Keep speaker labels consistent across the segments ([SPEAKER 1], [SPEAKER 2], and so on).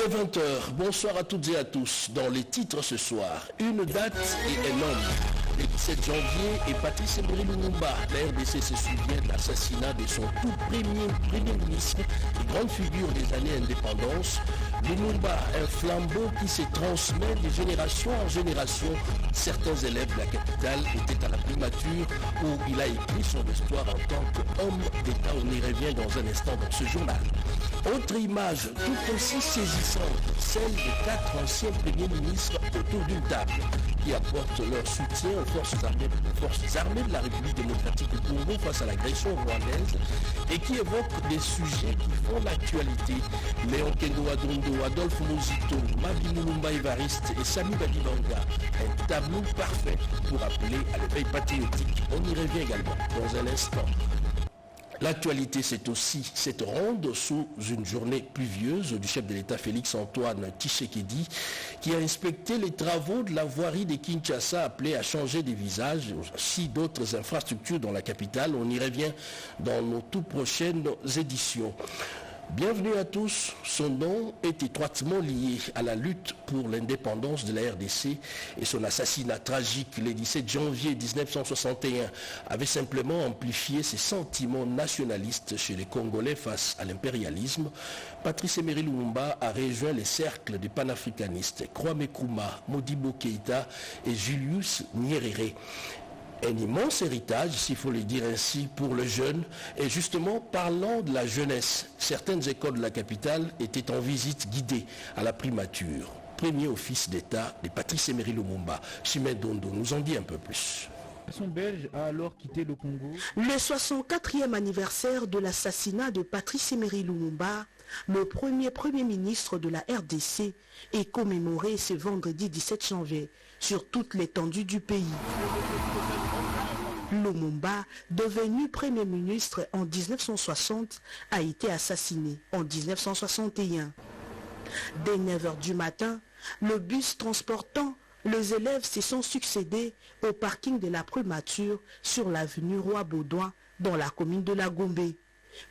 [SPEAKER 1] Il est 20h. Bonsoir à toutes et à tous. Dans les titres ce soir, une date et un homme. Le 17 janvier et Patrice Emery Lumumba. La RDC se souvient de l'assassinat de son tout premier ministre et grande figure des années indépendance. Lumumba, un flambeau qui se transmet de génération en génération. Certains élèves de la capitale étaient à la primature où il a écrit son histoire en tant qu'homme d'État. On y revient dans un instant dans ce journal. Autre image tout aussi saisissante, celle de 4 anciens premiers ministres autour d'une table qui apportent leur soutien aux forces armées de la République démocratique du Congo face à l'agression rwandaise et qui évoquent des sujets qui font l'actualité. Léon Kendo Adondo, Adolphe Mozito, Mabi Mulumba Evariste et Sami Badibanga. Un tableau parfait pour appeler à l'éveil patriotique. On y revient également dans un instant. L'actualité, c'est aussi cette ronde sous une journée pluvieuse du chef de l'État Félix Antoine Tshisekedi qui a inspecté les travaux de la voirie de Kinshasa appelée à changer des visages, aussi d'autres infrastructures dans la capitale. On y revient dans nos tout prochaines éditions. Bienvenue à tous. Son nom est étroitement lié à la lutte pour l'indépendance de la RDC et son assassinat tragique le 17 janvier 1961 avait simplement amplifié ses sentiments nationalistes chez les Congolais face à l'impérialisme. Patrice Emery Lumumba a rejoint les cercles des panafricanistes Kwame Nkrumah, Modibo Keïta et Julius Nyerere. Un immense héritage, s'il faut le dire ainsi, pour le jeune. Et justement, parlant de la jeunesse, certaines écoles de la capitale étaient en visite guidée à la primature. Premier office d'État de Patrice Emery Lumumba. Chimène Dondo nous en dit un peu plus.
[SPEAKER 2] La nation belge a alors quitté le Congo.
[SPEAKER 3] Le 64e anniversaire de l'assassinat de Patrice Emery Lumumba, le premier ministre de la RDC, est commémoré ce vendredi 17 janvier sur toute l'étendue du pays. Lumumba, devenu Premier ministre en 1960, a été assassiné en 1961. Dès 9h du matin, le bus transportant les élèves se sont succédés au parking de la primature sur l'avenue Roi-Baudouin dans la commune de La Gombe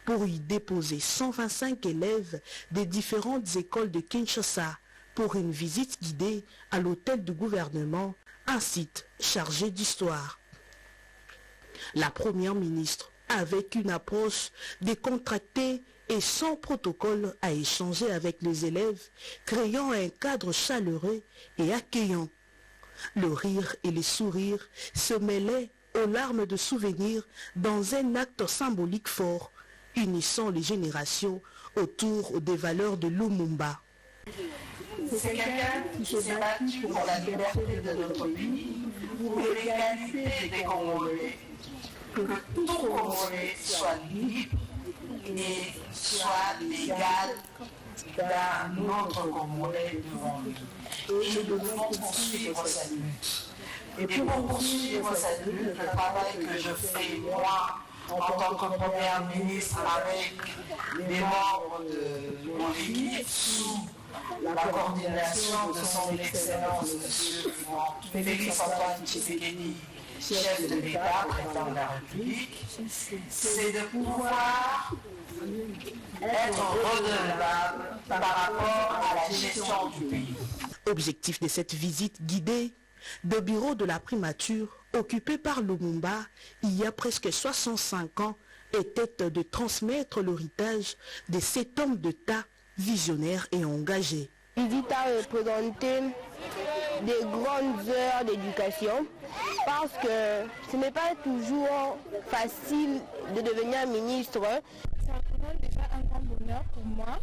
[SPEAKER 3] pour y déposer 125 élèves des différentes écoles de Kinshasa pour une visite guidée à l'hôtel du gouvernement, un site chargé d'histoire. La première ministre, avec une approche décontractée et sans protocole, a échangé avec les élèves, créant un cadre chaleureux et accueillant. Le rire et les sourires se mêlaient aux larmes de souvenirs dans un acte symbolique fort, unissant les générations autour des valeurs de Lumumba.
[SPEAKER 4] C'est quelqu'un qui s'est battu pour la liberté de notre pays, pour l'égalité des Congolais, que tout Congolais soit libre et soit légal dans notre Congolais devant lui. Et nous devons poursuivre cette lutte. Et pour poursuivre cette lutte, le travail que je fais, moi, en tant que première ministre, avec les membres de mon équipe, sous la coordination de son Excellence, M. Félix Antoine Tshisekedi, chef de l'État, président de la République, c'est de pouvoir être redevable par rapport à la gestion du pays.
[SPEAKER 3] Objectif de cette visite guidée, le bureau de la primature, occupé par Lumumba il y a presque 65 ans, était de transmettre l'héritage de cet homme d'État visionnaire et engagé.
[SPEAKER 5] Visite a représenté des grandes heures d'éducation parce que ce n'est pas toujours facile de devenir ministre.
[SPEAKER 6] Ça représente déjà un grand bonheur pour moi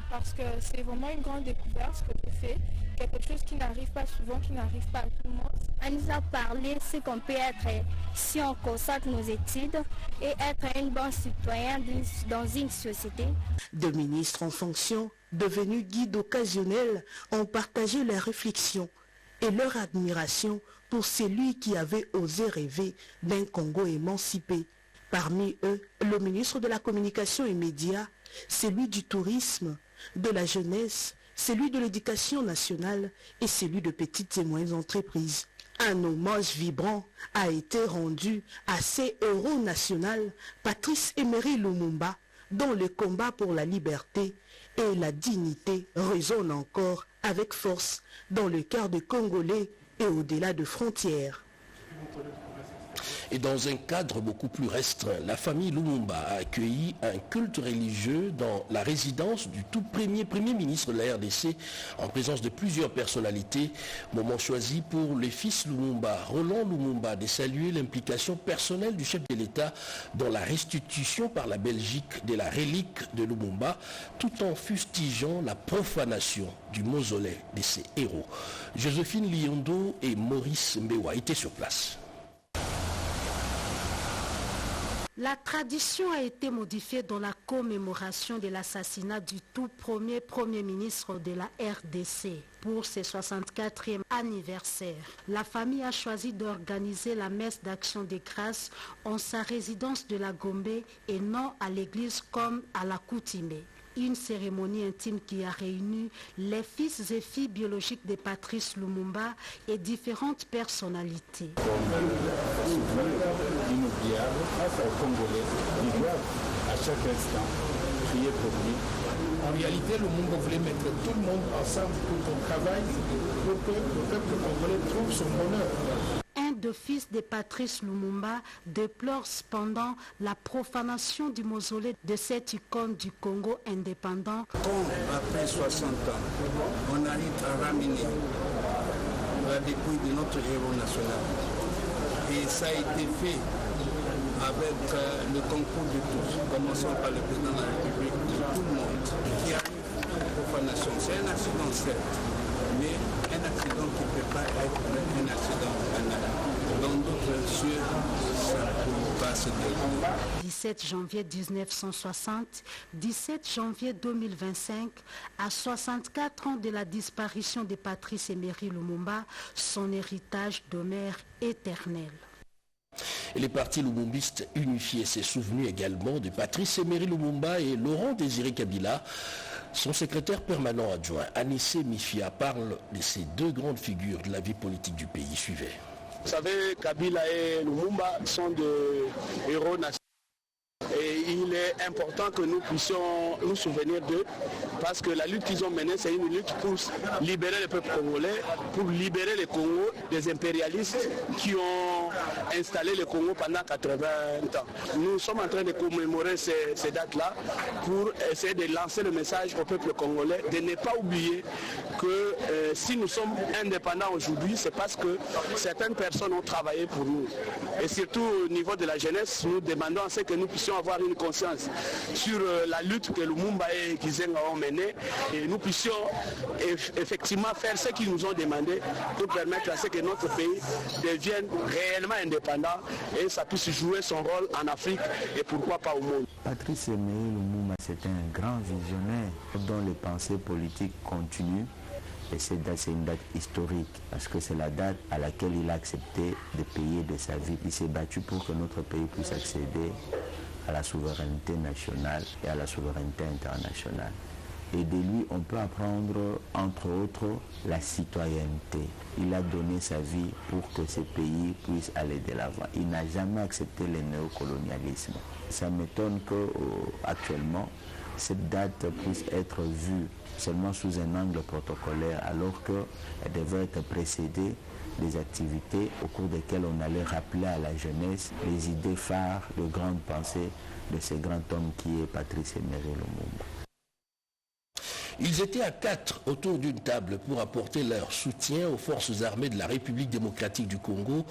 [SPEAKER 6] parce que c'est vraiment une grande découverte que j'ai fait, quelque chose qui n'arrive pas souvent, qui n'arrive pas à tout le monde.
[SPEAKER 7] Elle nous a parlé ce qu'on peut être si on consacre nos études et être un bon citoyen dans une société.
[SPEAKER 3] Deux ministres en fonction, devenus guides occasionnels, ont partagé leurs réflexions et leur admiration pour celui qui avait osé rêver d'un Congo émancipé. Parmi eux, le ministre de la Communication et Médias, celui du tourisme, de la jeunesse, celui de l'éducation nationale et celui de petites et moyennes entreprises. Un hommage vibrant a été rendu à ces héros nationaux, Patrice Emery Lumumba, dont le combat pour la liberté et la dignité résonnent encore avec force dans le cœur des Congolais et au-delà de frontières.
[SPEAKER 1] Et dans un cadre beaucoup plus restreint, la famille Lumumba a accueilli un culte religieux dans la résidence du tout premier ministre de la RDC en présence de plusieurs personnalités. Moment choisi pour le fils Lumumba, Roland Lumumba, de saluer l'implication personnelle du chef de l'État dans la restitution par la Belgique de la relique de Lumumba, tout en fustigeant la profanation du mausolée de ses héros. Joséphine Liondo et Maurice Mbewa étaient sur place.
[SPEAKER 3] La tradition a été modifiée dans la commémoration de l'assassinat du tout premier ministre de la RDC. Pour ses 64e anniversaire, la famille a choisi d'organiser la messe d'action des grâces en sa résidence de la Gombe et non à l'église comme à l'accoutumée. Une cérémonie intime qui a réuni les fils et filles biologiques de Patrice Lumumba et différentes personnalités.
[SPEAKER 8] Inoubliable aux Congolais, ils doivent à chaque instant prier pour lui. En réalité, Lumumba voulait mettre tout le monde ensemble pour qu'on travaille, pour que le peuple congolais trouve son bonheur.
[SPEAKER 3] Un des fils de Patrice Lumumba déplore cependant la profanation du mausolée de cette icône du Congo indépendant.
[SPEAKER 9] Comme après 60 ans, on arrive à ramener la dépouille de notre héros national. Et ça a été fait avec le concours de tous, commençons par le président de la République, de tout le monde, qui arrive à la profanation. C'est un accident certes, mais un accident qui ne peut pas être un accident banal. Dans d'autres cieux, ça ne peut pas se dérouler.
[SPEAKER 3] 17 janvier 1960, 17 janvier 2025, à 64 ans de la disparition de Patrice Emery Lumumba, son héritage demeure éternel.
[SPEAKER 1] Et les partis lumumbistes unifiés s'est souvenu également de Patrice Emery Lumumba et Laurent Désiré Kabila. Son secrétaire permanent adjoint, Anissé Mifia, parle de ces deux grandes figures de la vie politique du pays. Suivez.
[SPEAKER 10] Vous savez, Kabila et Lumumba sont des héros nationaux. Et il est important que nous puissions nous souvenir d'eux parce que la lutte qu'ils ont menée, c'est une lutte pour libérer le peuple congolais, pour libérer le Congo des impérialistes qui ont installé le Congo pendant 80 ans. Nous sommes en train de commémorer ces dates-là pour essayer de lancer le message au peuple congolais de ne pas oublier que si nous sommes indépendants aujourd'hui, c'est parce que certaines personnes ont travaillé pour nous. Et surtout au niveau de la jeunesse, nous demandons à ce que nous puissions avoir une conscience sur la lutte que Lumumba et Kizenga ont menée et nous puissions effectivement faire ce qu'ils nous ont demandé pour permettre à ce que notre pays devienne réellement indépendant et ça puisse jouer son rôle en Afrique et pourquoi pas au monde.
[SPEAKER 11] Patrice Emery Lumumba, c'est un grand visionnaire dont les pensées politiques continuent. Et cette date, c'est une date historique parce que c'est la date à laquelle il a accepté de payer de sa vie. Il s'est battu pour que notre pays puisse accéder à la souveraineté nationale et à la souveraineté internationale. Et de lui, on peut apprendre, entre autres, la citoyenneté. Il a donné sa vie pour que ce pays puisse aller de l'avant. Il n'a jamais accepté le néocolonialisme. Ça m'étonne qu'actuellement, cette date puisse être vue seulement sous un angle protocolaire, alors qu'elle devait être précédée des activités au cours desquelles on allait rappeler à la jeunesse les idées phares, de grandes pensées de ce grand homme qui est Patrice Emery Lumumba.
[SPEAKER 1] Ils étaient à 4 autour d'une table pour apporter leur soutien aux forces armées de la République démocratique du Congo,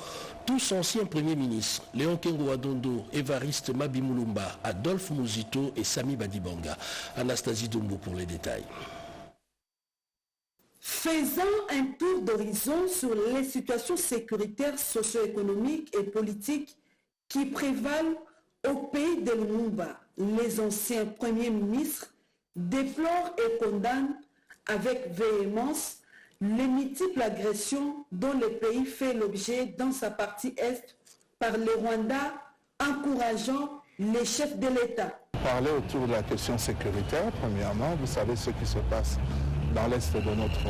[SPEAKER 1] tous anciens premiers ministres, Léon Kengo Adondo, Évariste Mabimulumba, Adolphe Muzito et Sami Badibanga. Anastasie Dombo pour les détails.
[SPEAKER 12] Faisant un tour d'horizon sur les situations sécuritaires, socio-économiques et politiques qui prévalent au pays de Lumumba, les anciens premiers ministres déplorent et condamnent avec véhémence les multiples agressions dont le pays fait l'objet dans sa partie est par le Rwanda, encourageant les chefs de l'État.
[SPEAKER 13] Parler autour de la question sécuritaire, premièrement, vous savez ce qui se passe dans l'est de notre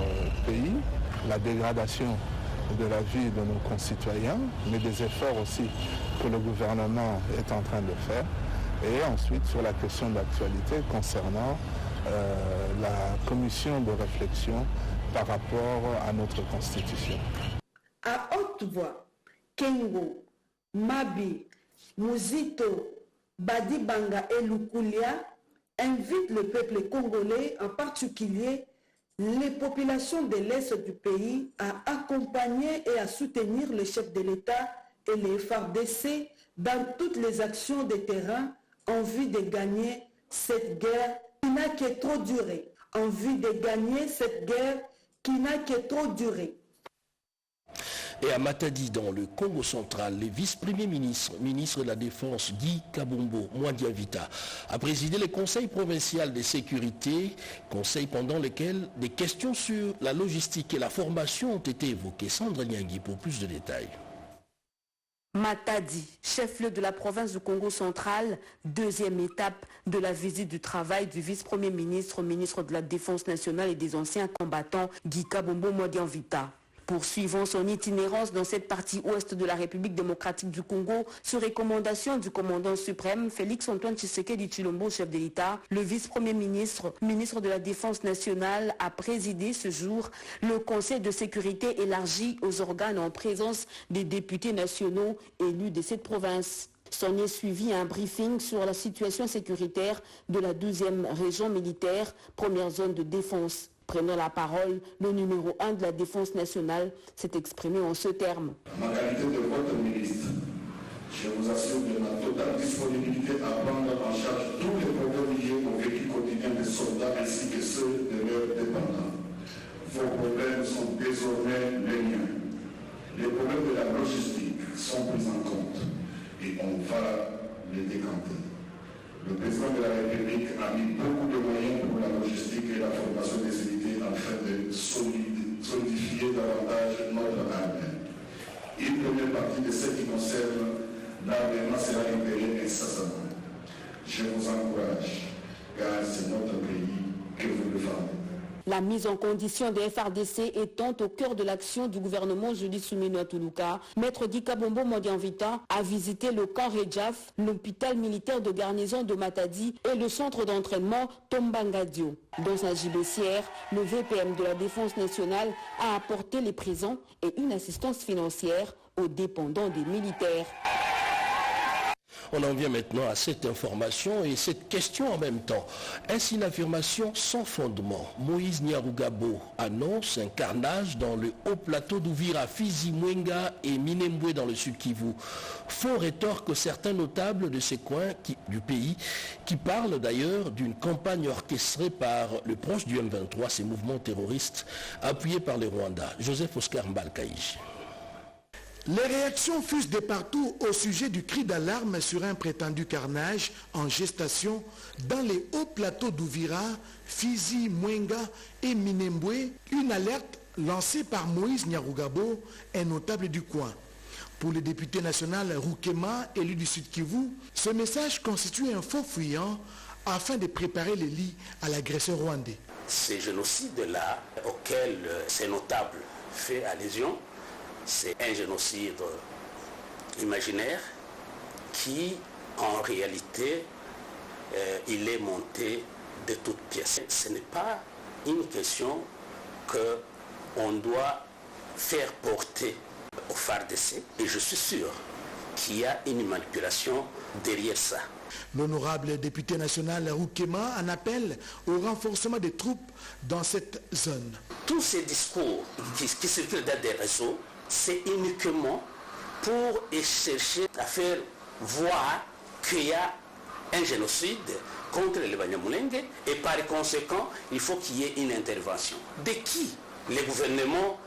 [SPEAKER 13] pays, la dégradation de la vie de nos concitoyens, mais des efforts aussi que le gouvernement est en train de faire. Et ensuite sur la question d'actualité concernant la commission de réflexion par rapport à notre constitution.
[SPEAKER 12] À haute voix, Kengo, Mabi, Muzito, Badibanga et Lukulia invitent le peuple congolais, en particulier les populations de l'Est du pays, à accompagner et à soutenir le chef de l'État et les FARDC dans toutes les actions de terrain en vue de gagner cette guerre qui n'a que trop duré. En vue de gagner cette guerre qui n'a que trop duré.
[SPEAKER 1] Et à Matadi, dans le Congo central, le vice-premier ministre, ministre de la Défense, Guy Kabombo Mwadiavita, a présidé le conseil provincial de sécurité, conseil pendant lequel des questions sur la logistique et la formation ont été évoquées. Sandra Nyangui pour plus de détails.
[SPEAKER 14] Matadi, chef-lieu de la province du Congo central, deuxième étape de la visite du travail du vice-premier ministre, ministre de la Défense nationale et des anciens combattants, Guy Kabombo Mwadiavita. Poursuivant son itinérance dans cette partie ouest de la République démocratique du Congo, sur recommandation du commandant suprême Félix-Antoine Tshisekedi Tshilombo, chef de l'État, le vice-premier ministre, ministre de la Défense nationale, a présidé ce jour le Conseil de sécurité élargi aux organes en présence des députés nationaux élus de cette province. S'en est suivi un briefing sur la situation sécuritaire de la 12e région militaire, première zone de défense. Prenant la parole, le numéro 1 de la Défense nationale s'est exprimé en ce terme.
[SPEAKER 15] Ma qualité de votre ministre, je vous assure de ma totale disponibilité à prendre en charge tous les problèmes liés au vécu quotidien des soldats ainsi que ceux de leurs dépendants. Vos problèmes sont désormais les miens. Les problèmes de la logistique sont pris en compte et on va les décanter. Le président de la République a mis beaucoup de moyens pour la logistique et la formation des unités afin de solidifier davantage notre armée. Une première partie de ce qui concerne l'armement sera libérée incessamment. Je vous encourage, car c'est notre pays que vous le faites.
[SPEAKER 14] La mise en condition des FARDC étant au cœur de l'action du gouvernement Judith Suminwa Tuluka, Maître Guy Kabombo Mwadiavita a visité le camp Redjaf, l'hôpital militaire de garnison de Matadi et le centre d'entraînement Tombangadio. Dans un JBCR, le VPM de la Défense nationale a apporté les prisons et une assistance financière aux dépendants des militaires.
[SPEAKER 1] On en vient maintenant à cette information et cette question en même temps. Est-ce une affirmation sans fondement? Moïse Nyarugabo annonce un carnage dans le haut plateau d'Ouvira, Fizi, Mwenga et Minembwe dans le sud Kivu. Faux rétorque certains notables de ces coins du pays qui parlent d'ailleurs d'une campagne orchestrée par le proche du M23, ces mouvements terroristes appuyés par les Rwandais. Joseph Oscar Mbalkaïch.
[SPEAKER 16] Les réactions fusent de partout au sujet du cri d'alarme sur un prétendu carnage en gestation dans les hauts plateaux d'Ouvira, Fizi, Mwenga et Minembwe, une alerte lancée par Moïse Nyarugabo, un notable du coin. Pour le député national Roukema, élu du Sud Kivu, ce message constitue un faux fuyant afin de préparer les lits à l'agresseur rwandais.
[SPEAKER 17] Ces génocides-là auxquels ces notables fait allusion, c'est un génocide imaginaire qui, en réalité, il est monté de toutes pièces. Ce n'est pas une question qu'on doit faire porter au FARDC et je suis sûr qu'il y a une manipulation derrière ça.
[SPEAKER 16] L'honorable député national Roukema en appelle au renforcement des troupes dans cette zone.
[SPEAKER 17] Tous ces discours qui circulent dans des réseaux, c'est uniquement pour chercher à faire voir qu'il y a un génocide contre les Banyamulenge et par conséquent, il faut qu'il y ait une intervention. De qui le gouvernement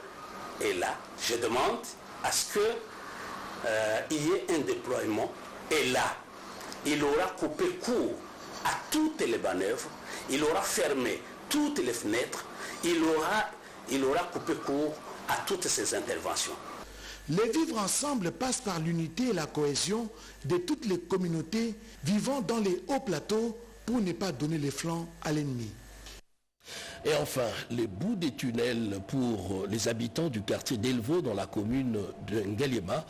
[SPEAKER 17] est là? Je demande à ce qu'il y ait un déploiement et là, il aura coupé court à toutes les manœuvres, il aura fermé toutes les fenêtres, il aura coupé court à toutes ces interventions.
[SPEAKER 16] Les vivre ensemble passe par l'unité et la cohésion de toutes les communautés vivant dans les hauts plateaux pour ne pas donner les flancs à l'ennemi.
[SPEAKER 1] Et enfin, les bouts des tunnels pour les habitants du quartier d'Elvo dans la commune de Ngaliema.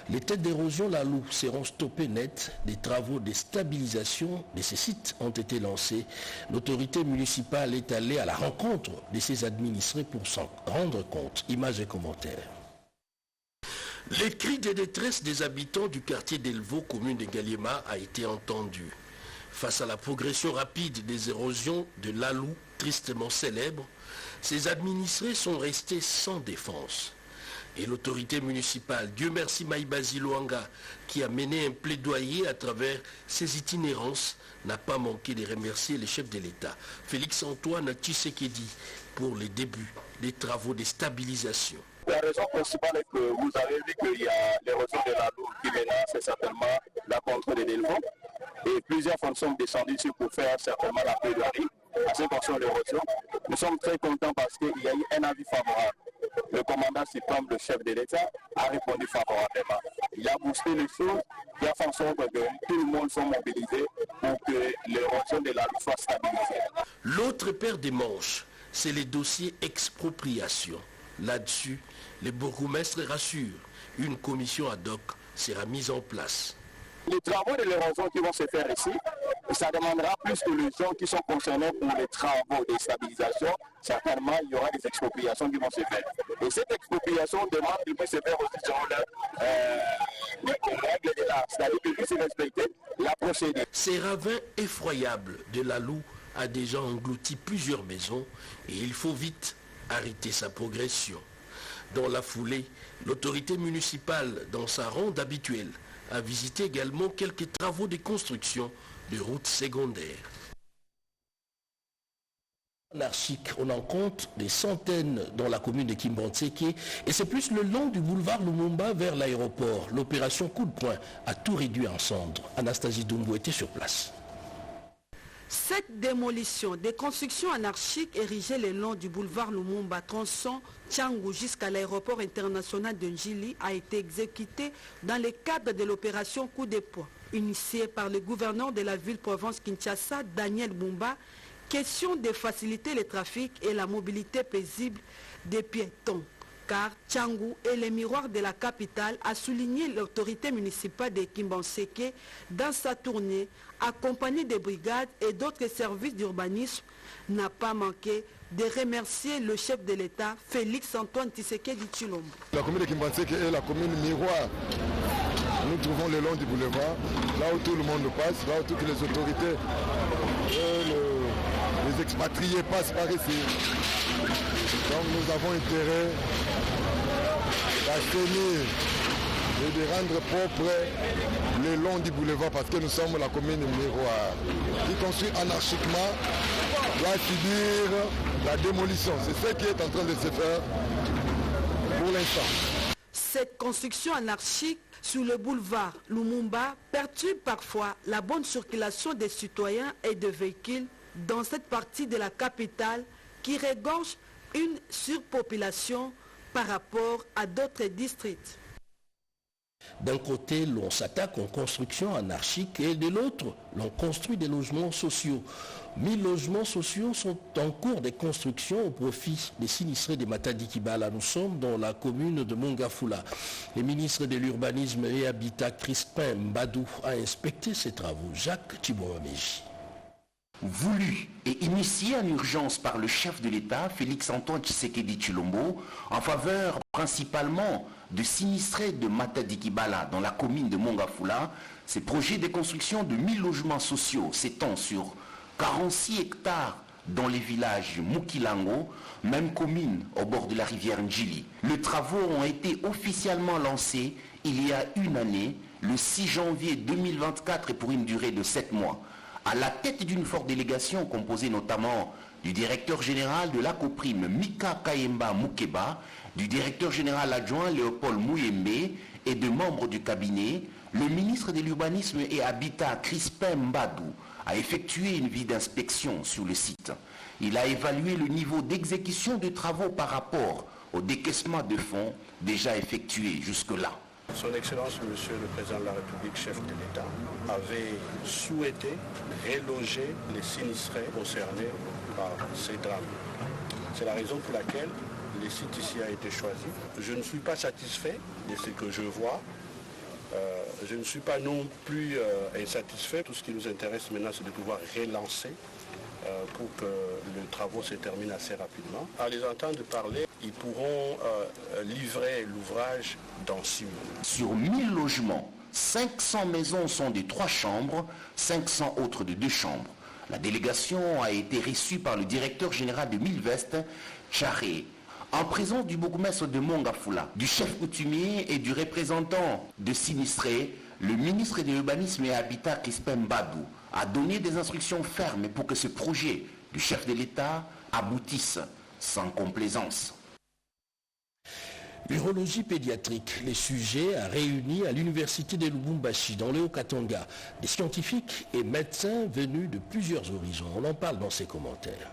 [SPEAKER 1] Les têtes d'érosion Lalou seront stoppées net. Des travaux de stabilisation de ces sites ont été lancés. L'autorité municipale est allée à la rencontre de ses administrés pour s'en rendre compte. Images et commentaires. Les cris de détresse des habitants du quartier d'Elvo, commune de Ngaliema, a été entendu. Face à la progression rapide des érosions de Lalou, tristement célèbre, ces administrés sont restés sans défense. Et l'autorité municipale, Dieu merci Maïbazi Luanga, qui a mené un plaidoyer à travers ses itinérances, n'a pas manqué de remercier les chefs de l'État, Félix Antoine Tshisekedi, pour les débuts des travaux de stabilisation.
[SPEAKER 18] La raison principale est que vous avez vu qu'il y a l'érosion de Lalou qui menace, c'est certainement la contrée de l'Elvo. Et plusieurs fonds sont descendus ici pour faire certainement la plaidoirie à ce qui concerne l'érosion. Nous sommes très contents parce qu'il y a eu un avis favorable. Le commandant suprême, le chef de l'État, a répondu favorablement. Il a boosté les choses, il a fait en sorte que tout le monde soit mobilisé pour que l'érosion de Lalou soit stabilisée.
[SPEAKER 1] L'autre paire des manches, c'est les dossiers expropriation. Là-dessus, les bourgmestres rassurent. Une commission ad hoc sera mise en place.
[SPEAKER 18] Les travaux de l'érosion qui vont se faire ici, ça demandera plus que les gens qui sont concernés pour les travaux de stabilisation. Certainement, il y aura des expropriations qui vont se faire. Et cette expropriation demande qu'il puisse se faire aussi selon les règles de l'art. C'est-à-dire qu'il puisse respecter la procédure.
[SPEAKER 1] Ces ravins effroyables de Lalou a déjà englouti plusieurs maisons et il faut vite arrêter sa progression. Dans la foulée, l'autorité municipale, dans sa ronde habituelle, a visité également quelques travaux de construction de routes secondaires. Anarchique, on en compte des centaines dans la commune de Kimbantseke et c'est plus le long du boulevard Lumumba vers l'aéroport. L'opération coup de poing a tout réduit en cendres. Anastasie Dumbo était sur place.
[SPEAKER 3] Cette démolition des constructions anarchiques érigées le long du boulevard Lumumba, tronçon Tchangou jusqu'à l'aéroport international de Njili a été exécutée dans le cadre de l'opération coup de poing, initiée par le gouverneur de la ville-province Kinshasa, Daniel Bumba. Question de faciliter le trafic et la mobilité paisible des piétons. Car Tchangou est le miroir de la capitale, a souligné l'autorité municipale de Kimbantseke dans sa tournée, accompagnée des brigades et d'autres services d'urbanisme, n'a pas manqué de remercier le chef de l'État, Félix Antoine Tshisekedi Tshilombo.
[SPEAKER 19] La commune de Kimbantseke est la commune miroir. Nous trouvons le long du boulevard, là où tout le monde passe, là où toutes les autorités les expatriés passent par ici. Donc nous avons intérêt d'assainir et de rendre propre le long du boulevard parce que nous sommes la commune miroir qui construit anarchiquement doit subir la démolition. C'est ce qui est en train de se faire pour l'instant.
[SPEAKER 3] Cette construction anarchique sur le boulevard Lumumba perturbe parfois la bonne circulation des citoyens et des véhicules dans cette partie de la capitale qui regorge une surpopulation par rapport à d'autres districts.
[SPEAKER 1] D'un côté, l'on s'attaque aux constructions anarchiques et de l'autre, l'on construit des logements sociaux. 1000 logements sociaux sont en cours de construction au profit des sinistrés de Matadi Kibala. Nous sommes dans la commune de Mongafula. Le ministre de l'Urbanisme et Habitat, Crispin Mbadou, a inspecté ces travaux. Jacques Thibouaméji.
[SPEAKER 20] Voulu et initié en urgence par le chef de l'État, Félix Antoine Tshisekedi Tshilombo, en faveur principalement de sinistrés de Matadi Kibala dans la commune de Mongafula, ces projets de construction de 1000 logements sociaux s'étendent sur 46 hectares dans les villages Mukilango, même commune au bord de la rivière Njili. Les travaux ont été officiellement lancés il y a une année, le 6 janvier 2024 et pour une durée de 7 mois. À la tête d'une forte délégation composée notamment du directeur général de l'ACOPRIM Mika Kayemba Moukeba, du directeur général adjoint Léopold Mouyembe et de membres du cabinet, le ministre de l'Urbanisme et Habitat Crispin Mbadou a effectué une visite d'inspection sur le site. Il a évalué le niveau d'exécution des travaux par rapport au décaissement de fonds déjà effectué jusque-là.
[SPEAKER 10] Son Excellence, Monsieur le Président de la République, chef de l'État, avait souhaité reloger les sinistrés concernés par ces drames. C'est la raison pour laquelle le site ici a été choisi. Je ne suis pas satisfait de ce que je vois. Je ne suis pas non plus insatisfait. Tout ce qui nous intéresse maintenant, c'est de pouvoir relancer pour que les travaux se terminent assez rapidement. À les entendre parler, ils pourront livrer l'ouvrage dans 6 mois.
[SPEAKER 20] Sur 1000 logements, 500 maisons sont de 3 chambres, 500 autres de 2 chambres. La délégation a été reçue par le directeur général de Milvest, Tcharé, en présence du bourgmestre de Mongafula, du chef coutumier et du représentant de sinistrés. Le ministre de l'Urbanisme et Habitat, Crispin Mbadou, a donné des instructions fermes pour que ce projet du chef de l'État aboutisse sans complaisance.
[SPEAKER 1] L'urologie pédiatrique, les sujets a réuni à l'université de Lubumbashi, dans le Haut-Katanga, des scientifiques et médecins venus de plusieurs horizons. On en parle dans ses commentaires.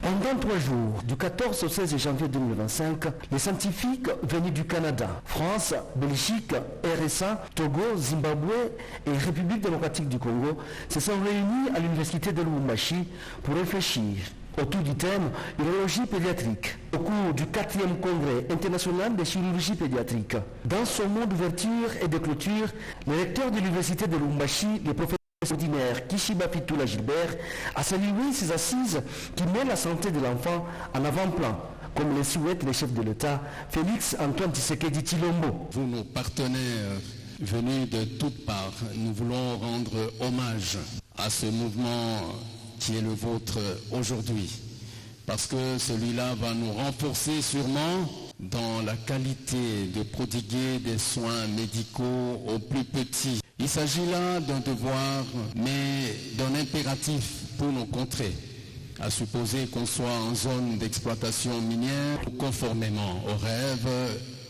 [SPEAKER 21] Pendant 3 jours, du 14 au 16 janvier 2025, les scientifiques venus du Canada, France, Belgique, RSA, Togo, Zimbabwe et République démocratique du Congo se sont réunis à l'université de Lubumbashi pour réfléchir autour du thème « Urologie pédiatrique » au cours du 4e congrès international de chirurgie pédiatrique. Dans son mot d'ouverture et de clôture, le recteur de l'université de Lubumbashi, le professeur ordinaire Kishiba Fitula Gilbert, a salué ces assises qui mettent la santé de l'enfant en avant-plan, comme le souhaite le chef de l'État, Félix Antoine Tshisekedi Tshilombo.
[SPEAKER 22] Vous, nos partenaires venus de toutes parts, nous voulons rendre hommage à ce mouvement qui est le vôtre aujourd'hui, parce que celui-là va nous renforcer sûrement dans la qualité de prodiguer des soins médicaux aux plus petits. Il s'agit là d'un devoir, mais d'un impératif pour nos contrées, à supposer qu'on soit en zone d'exploitation minière, conformément aux rêves,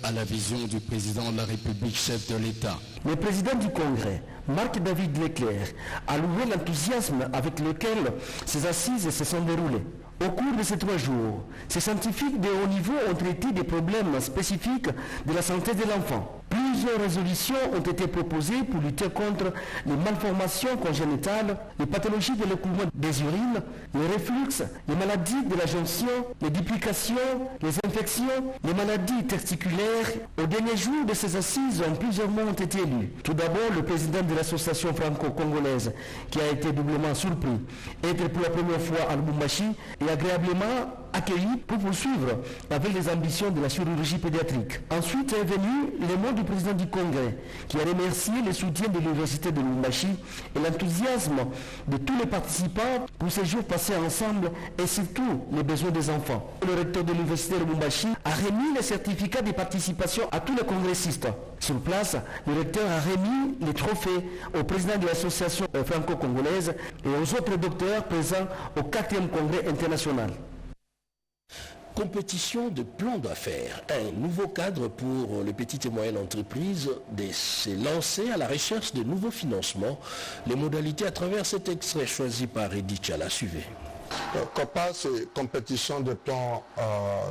[SPEAKER 22] à la vision du président de la République, chef de l'État.
[SPEAKER 21] Le président du Congrès, Marc-David Leclerc, a loué l'enthousiasme avec lequel ces assises se sont déroulées. Au cours de ces 3 jours, ces scientifiques de haut niveau ont traité des problèmes spécifiques de la santé de l'enfant. Plusieurs résolutions ont été proposées pour lutter contre les malformations congénitales, les pathologies de l'écoulement des urines, le reflux, les maladies de la jonction, les duplications, les infections, les maladies testiculaires. Au dernier jour de ces assises, plusieurs mots ont été élus. Tout d'abord, le président de l'association franco-congolaise, qui a été doublement surpris, être pour la première fois à Lubumbashi et agréablement accueilli pour poursuivre avec les ambitions de la chirurgie pédiatrique. Ensuite est venu le mot du président du Congrès, qui a remercié le soutien de l'université de Lubumbashi et l'enthousiasme de tous les participants pour ces jours passés ensemble et surtout les besoins des enfants. Le recteur de l'université de Lubumbashi a remis le certificat de participation à tous les congressistes. Sur place, le recteur a remis les trophées au président de l'association franco-congolaise et aux autres docteurs présents au 4e congrès international.
[SPEAKER 1] Compétition de plan d'affaires, un nouveau cadre pour les petites et moyennes entreprises s'est lancé à la recherche de nouveaux financements. Les modalités à travers cet extrait choisi par Edith Chala. Suivez.
[SPEAKER 13] COPA, c'est compétition de plan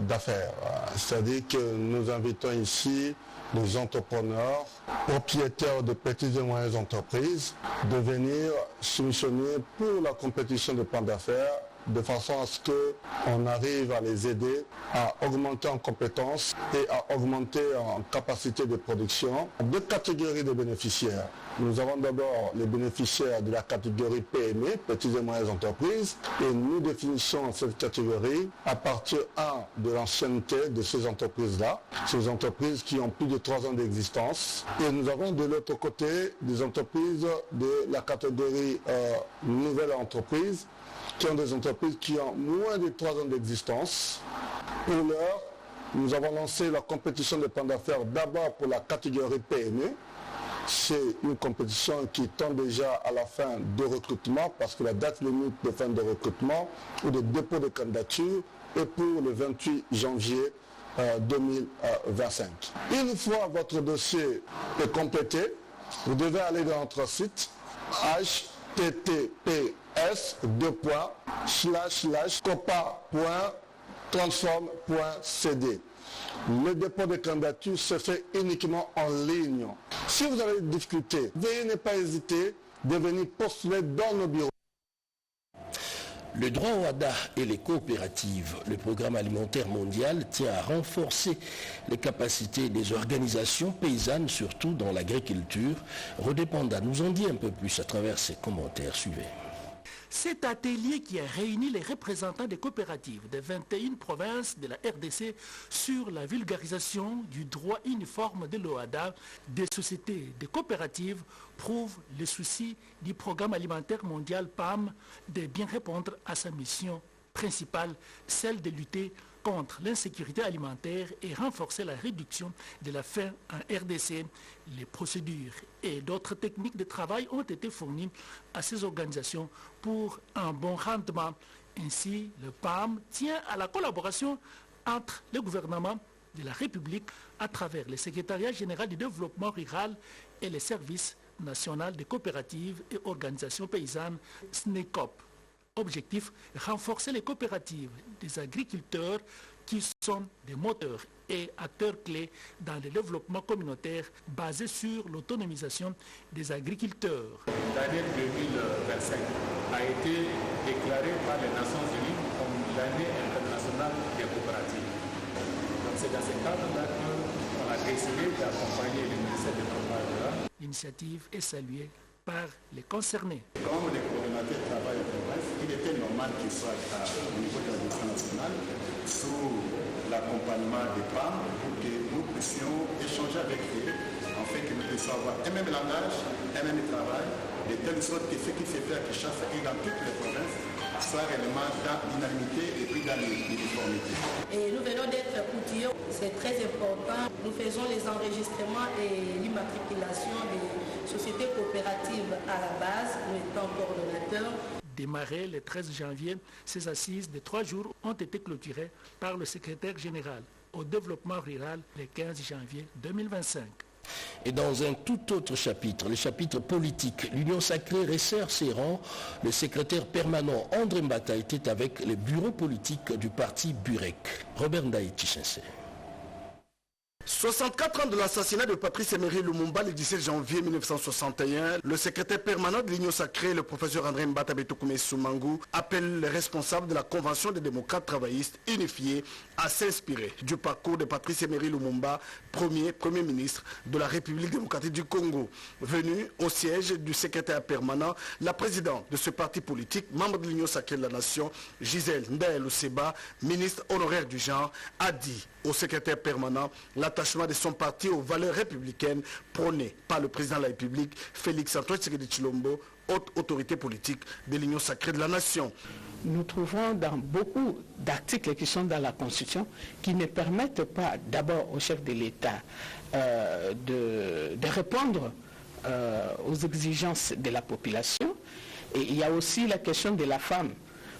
[SPEAKER 13] d'affaires. C'est-à-dire que nous invitons ici les entrepreneurs, propriétaires de petites et moyennes entreprises, de venir soumissionner pour la compétition de plan d'affaires, de façon à ce qu'on arrive à les aider à augmenter en compétences et à augmenter en capacité de production. 2 catégories de bénéficiaires. Nous avons d'abord les bénéficiaires de la catégorie PME, petites et moyennes entreprises, et nous définissons cette catégorie à partir de l'ancienneté de ces entreprises-là, ces entreprises qui ont plus de 3 ans d'existence. Et nous avons de l'autre côté des entreprises de la catégorie nouvelle entreprise, qui ont des entreprises qui ont moins de 3 ans d'existence. Pour l'heure, nous avons lancé la compétition de plan d'affaires d'abord pour la catégorie PME. C'est une compétition qui tend déjà à la fin de recrutement parce que la date limite de fin de recrutement ou de dépôt de candidature est pour le 28 janvier 2025. Une fois votre dossier est complété, vous devez aller dans notre site https://copa.transform.cd.
[SPEAKER 19] Le dépôt de candidature se fait uniquement en ligne. Si vous avez des difficultés, veuillez ne pas hésiter de venir postuler dans nos bureaux.
[SPEAKER 1] Le droit au HADA et les coopératives, le programme alimentaire mondial tient à renforcer les capacités des organisations paysannes, surtout dans l'agriculture. Rodé Panda nous en dit un peu plus à travers ses commentaires. Suivez.
[SPEAKER 2] Cet atelier qui a réuni les représentants des coopératives des 21 provinces de la RDC sur la vulgarisation du droit uniforme de l'OHADA des sociétés de coopératives prouve le souci du programme alimentaire mondial PAM de bien répondre à sa mission principale, celle de lutter contre l'insécurité alimentaire et renforcer la réduction de la faim en RDC. Les procédures et d'autres techniques de travail ont été fournies à ces organisations pour un bon rendement. Ainsi, le PAM tient à la collaboration entre le gouvernement de la République à travers le secrétariat général du développement rural et les services nationaux des coopératives et organisations paysannes SNECOP. Objectif, renforcer les coopératives des agriculteurs qui sont des moteurs et acteurs clés dans le développement communautaire basé sur l'autonomisation des agriculteurs.
[SPEAKER 8] L'année 2025 a été déclarée par les Nations Unies comme l'année internationale des coopératives. Donc c'est dans ce cadre-là qu'on a décidé d'accompagner le ministère du Travail rural.
[SPEAKER 2] L'initiative est saluée par les concernés.
[SPEAKER 4] Quand les coordonnateurs travaillent en province, il était normal qu'ils soient au niveau de la direction nationale sous l'accompagnement des PAM pour que nous puissions échanger avec eux, afin que nous puissions avoir un même langage, un même travail, de telle sorte que ce qui se fait à Kinshasa et dans toutes les provinces soit réellement dans l'unanimité et puis dans l'uniformité.
[SPEAKER 23] Et nous venons d'être couturiers, c'est très important. Nous faisons les enregistrements et l'immatriculation des sociétés coopératives à la base, nous étant coordonnateurs.
[SPEAKER 2] Démarré le 13 janvier, ces assises de 3 jours ont été clôturées par le secrétaire général au développement rural le 15 janvier 2025.
[SPEAKER 1] Et dans un tout autre chapitre, le chapitre politique, l'Union sacrée resserre ses rangs. Le secrétaire permanent André Mbata était avec le bureau politique du parti Burek. Robert Ndaï Tichense.
[SPEAKER 16] 64 ans de l'assassinat de Patrice Emery Lumumba le 17 janvier 1961, le secrétaire permanent de l'Union sacrée, le professeur André Mbata Betoukoumé Soumangu, appelle les responsables de la Convention des démocrates travaillistes unifiés à s'inspirer du parcours de Patrice Emery Lumumba, premier ministre de la République démocratique du Congo. Venu au siège du secrétaire permanent, la présidente de ce parti politique, membre de l'Union sacrée de la Nation, Gisèle Ndaël Oseba, ministre honoraire du genre, a dit au secrétaire permanent l'attachement de son parti aux valeurs républicaines prônées par le président de la République, Félix-Antoine Tshisekedi Tshilombo, haute autorité politique de l'Union sacrée de la Nation.
[SPEAKER 24] Nous trouvons dans beaucoup d'articles qui sont dans la Constitution qui ne permettent pas d'abord au chef de l'État de répondre aux exigences de la population. Et il y a aussi la question de la femme.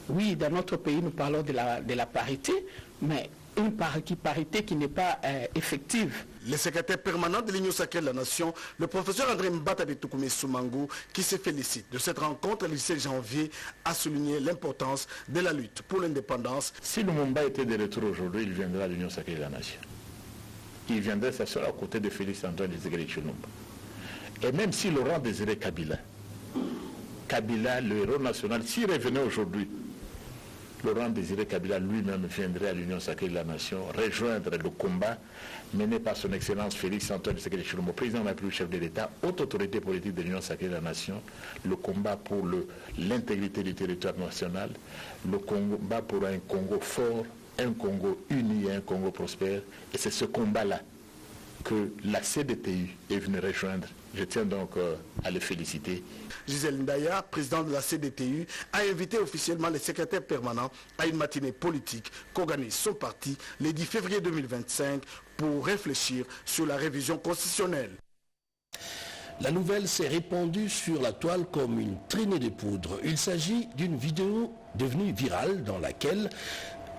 [SPEAKER 24] Oui, dans notre pays, nous parlons de la parité, mais une parité qui n'est pas effective.
[SPEAKER 16] Le secrétaire permanent de l'Union sacrée de la Nation, le professeur André Mbata Betoukoumé Soumangu, qui se félicite de cette rencontre le 17 janvier, a souligné l'importance de la lutte pour l'indépendance.
[SPEAKER 25] Si Lumumba était de retour aujourd'hui, il viendra à l'Union sacrée de la Nation. Il viendrait s'asseoir à côté de Félix-Antoine Tshisekedi Tshilombo. Et même si Laurent Désiré Kabila, le héros national, s'il revenait aujourd'hui, Laurent Désiré Kabila lui-même viendrait à l'Union sacrée de la Nation rejoindre le combat mené par son Excellence Félix-Antoine Tshisekedi Tshilombo, président de la République, chef de l'État, haute autorité politique de l'Union sacrée de la Nation, le combat pour l'intégrité du territoire national, le combat pour un Congo fort, un Congo uni et un Congo prospère. Et c'est ce combat-là que la CDTU est venue rejoindre. Je tiens donc à le féliciter.
[SPEAKER 16] Gisèle Ndaya, présidente de la CDTU, a invité officiellement le secrétaire permanent à une matinée politique qu'organise son parti le 10 février 2025 pour réfléchir sur la révision constitutionnelle.
[SPEAKER 1] La nouvelle s'est répandue sur la toile comme une traînée de poudre. Il s'agit d'une vidéo devenue virale dans laquelle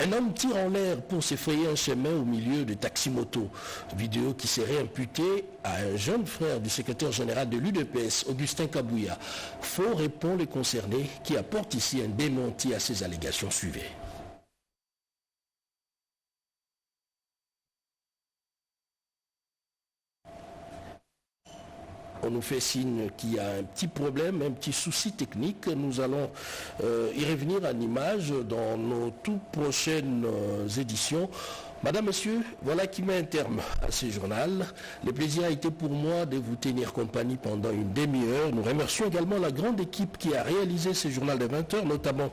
[SPEAKER 1] un homme tire en l'air pour se frayer un chemin au milieu de taxi-moto. Vidéo qui serait imputée à un jeune frère du secrétaire général de l'UDPS, Augustin Kabouya. Faux, répond le concerné, qui apporte ici un démenti à ces allégations. Suivez. On nous fait signe qu'il y a un petit problème, un petit souci technique. Nous allons y revenir en image dans nos toutes prochaines éditions. Madame, Monsieur, voilà qui met un terme à ce journal. Le plaisir a été pour moi de vous tenir compagnie pendant une demi-heure. Nous remercions également la grande équipe qui a réalisé ce journal de 20 heures, notamment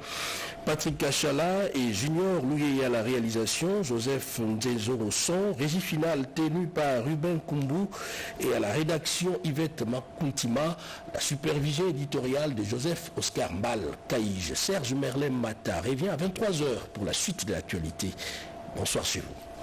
[SPEAKER 1] Patrick Kachala et Junior Louyé à la réalisation, Joseph Nzezo au son, régie finale tenue par Ruben Kumbu et à la rédaction Yvette Makuntima, la supervision éditoriale de Joseph Oscar Mbal Caïge. Serge Merlin Mata revient à 23h pour la suite de l'actualité. Bonsoir chez vous.